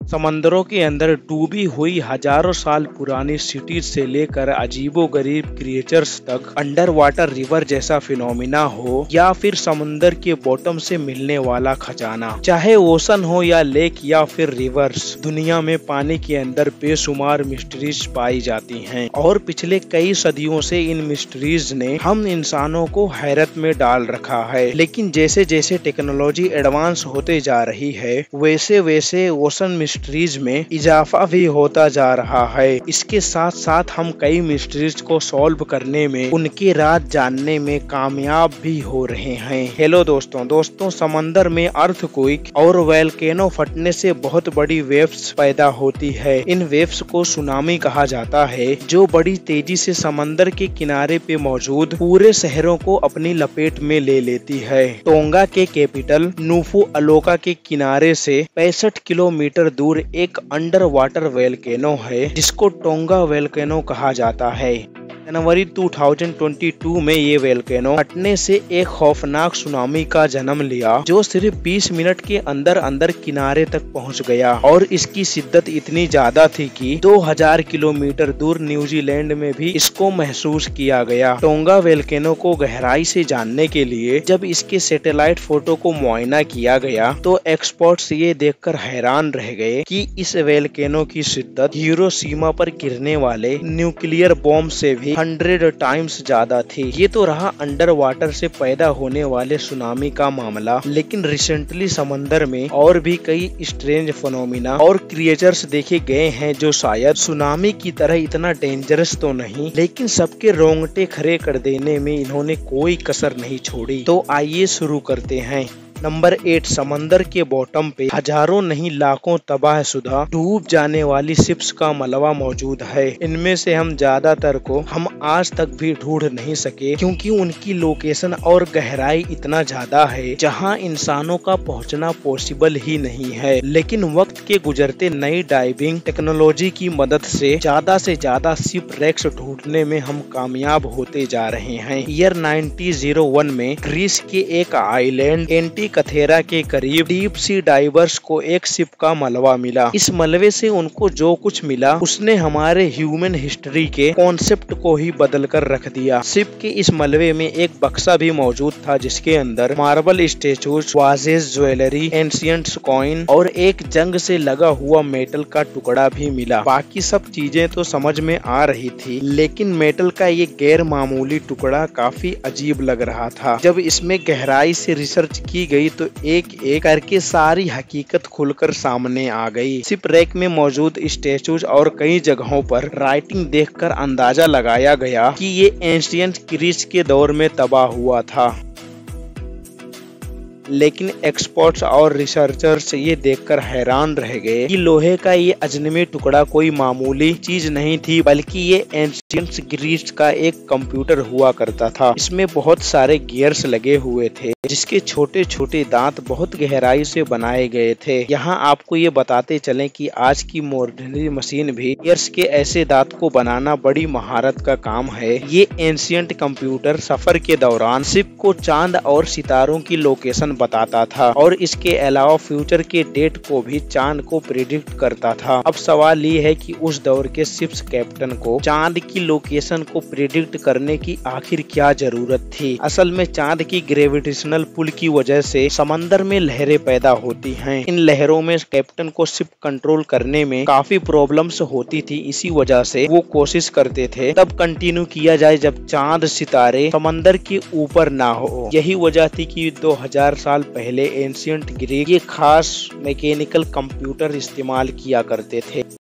समंदरों के अंदर डूबी हुई हजारों साल पुरानी सिटीज से लेकर अजीबोगरीब क्रिएचर्स तक, अंडर वाटर रिवर जैसा फिनोमिना हो या फिर समुंदर के बॉटम से मिलने वाला खजाना, चाहे ओशन हो या लेक या फिर रिवर्स, दुनिया में पानी के अंदर बेशुमार मिस्ट्रीज पाई जाती हैं। और पिछले कई सदियों से इन मिस्ट्रीज ने हम इंसानों को हैरत में डाल रखा है। लेकिन जैसे जैसे टेक्नोलॉजी एडवांस होते जा रही है, वैसे वैसे ओशन मिस्ट्रीज में इजाफा भी होता जा रहा है। इसके साथ साथ हम कई मिस्ट्रीज को सॉल्व करने में, उनके राज जानने में कामयाब भी हो रहे हैं। हेलो दोस्तों, समंदर में अर्थक्वेक और वोल्केनो फटने से बहुत बड़ी वेव्स पैदा होती है। इन वेव्स को सुनामी कहा जाता है, जो बड़ी तेजी से समंदर के किनारे पे मौजूद पूरे शहरों को अपनी लपेट में ले लेती है। टोंगा के कैपिटल नुफुअलोका के किनारे से 65 किलोमीटर दूर एक अंडर वाटर वोल्केनो है, जिसको टोंगा वोल्केनो कहा जाता है। जनवरी 2022 में ये वोल्केनो फटने से एक खौफनाक सुनामी का जन्म लिया, जो सिर्फ 20 मिनट के अंदर अंदर किनारे तक पहुंच गया। और इसकी शिद्दत इतनी ज्यादा थी कि 2000 किलोमीटर दूर न्यूजीलैंड में भी इसको महसूस किया गया। टोंगा वोल्केनो को गहराई से जानने के लिए जब इसके सैटेलाइट फोटो को मुआयना किया गया, तो एक्सपर्ट्स ये देखकर हैरान रह गए कि इस वोल्केनो की शिद्दत हिरोशिमा पर गिरने वाले न्यूक्लियर बॉम्ब से भी 100 टाइम्स ज्यादा थी। ये तो रहा अंडर वाटर से पैदा होने वाले सुनामी का मामला, लेकिन रिसेंटली समंदर में और भी कई स्ट्रेंज फिनोमिना और क्रिएचर्स देखे गए हैं, जो शायद सुनामी की तरह इतना डेंजरस तो नहीं, लेकिन सबके रोंगटे खड़े कर देने में इन्होंने कोई कसर नहीं छोड़ी। तो आइए शुरू करते हैं। नंबर 8, समंदर के बॉटम पे हजारों नहीं लाखों तबाहशुदा डूब जाने वाली शिप्स का मलबा मौजूद है। इनमें से हम ज्यादातर को हम आज तक भी ढूंढ नहीं सके, क्योंकि उनकी लोकेशन और गहराई इतना ज्यादा है जहां इंसानों का पहुंचना पॉसिबल ही नहीं है। लेकिन वक्त के गुजरते नई डाइविंग टेक्नोलॉजी की मदद से ज्यादा शिप रेक्स ढूंढने में हम कामयाब होते जा रहे हैं। ईयर 1901 में ग्रीस के एक आइलैंड कथेरा के करीब डीप सी डाइवर्स को एक शिप का मलबा मिला। इस मलबे से उनको जो कुछ मिला, उसने हमारे ह्यूमन हिस्ट्री के कॉन्सेप्ट को ही बदल कर रख दिया। शिप के इस मलबे में एक बक्सा भी मौजूद था, जिसके अंदर marble statues, vases, jewellery, ancient coin और एक जंग से लगा हुआ मेटल का टुकड़ा भी मिला। बाकी सब चीजें तो समझ में आ रही थी, लेकिन मेटल का ये गैर मामूली टुकड़ा काफी अजीब लग रहा था। जब इसमें गहराई से रिसर्च की गई तो एक एक करके सारी हकीकत खुलकर सामने आ गई। शिप रैक में मौजूद स्टेचूज और कई जगहों पर राइटिंग देखकर अंदाजा लगाया गया कि ये एंशिएंट ग्रीस के दौर में तबाह हुआ था। लेकिन एक्सपर्ट्स और रिसर्चर्स ये देखकर हैरान रह गए कि लोहे का ये अजनबी टुकड़ा कोई मामूली चीज नहीं थी, बल्कि ये एंशिएंट ग्रीस का एक कंप्यूटर हुआ करता था। इसमें बहुत सारे गियर्स लगे हुए थे, जिसके छोटे छोटे दांत बहुत गहराई से बनाए गए थे। यहाँ आपको ये बताते चलें कि आज की मॉडर्न मशीन भी गियर्स के ऐसे दांत को बनाना बड़ी महारत का काम है। ये एंशिएंट कंप्यूटर सफर के दौरान शिप को चांद और सितारों की लोकेशन बताता था, और इसके अलावा फ्यूचर के डेट को भी चांद को प्रिडिक्ट करता था। अब सवाल ये है कि उस दौर के शिप्स कैप्टन को चांद की लोकेशन को प्रिडिक्ट करने की आखिर क्या जरूरत थी। असल में चांद की ग्रेविटेशनल पुल की वजह से समंदर में लहरें पैदा होती हैं। इन लहरों में कैप्टन को शिप कंट्रोल करने में काफी प्रॉब्लम्स होती थी। इसी वजह से वो कोशिश करते थे तब कंटिन्यू किया जाए जब चांद सितारे समंदर के ऊपर ना हो। यही वजह थी कि 2000 साल पहले एंशिएंट ग्रीक ये खास मैकेनिकल कंप्यूटर इस्तेमाल किया करते थे।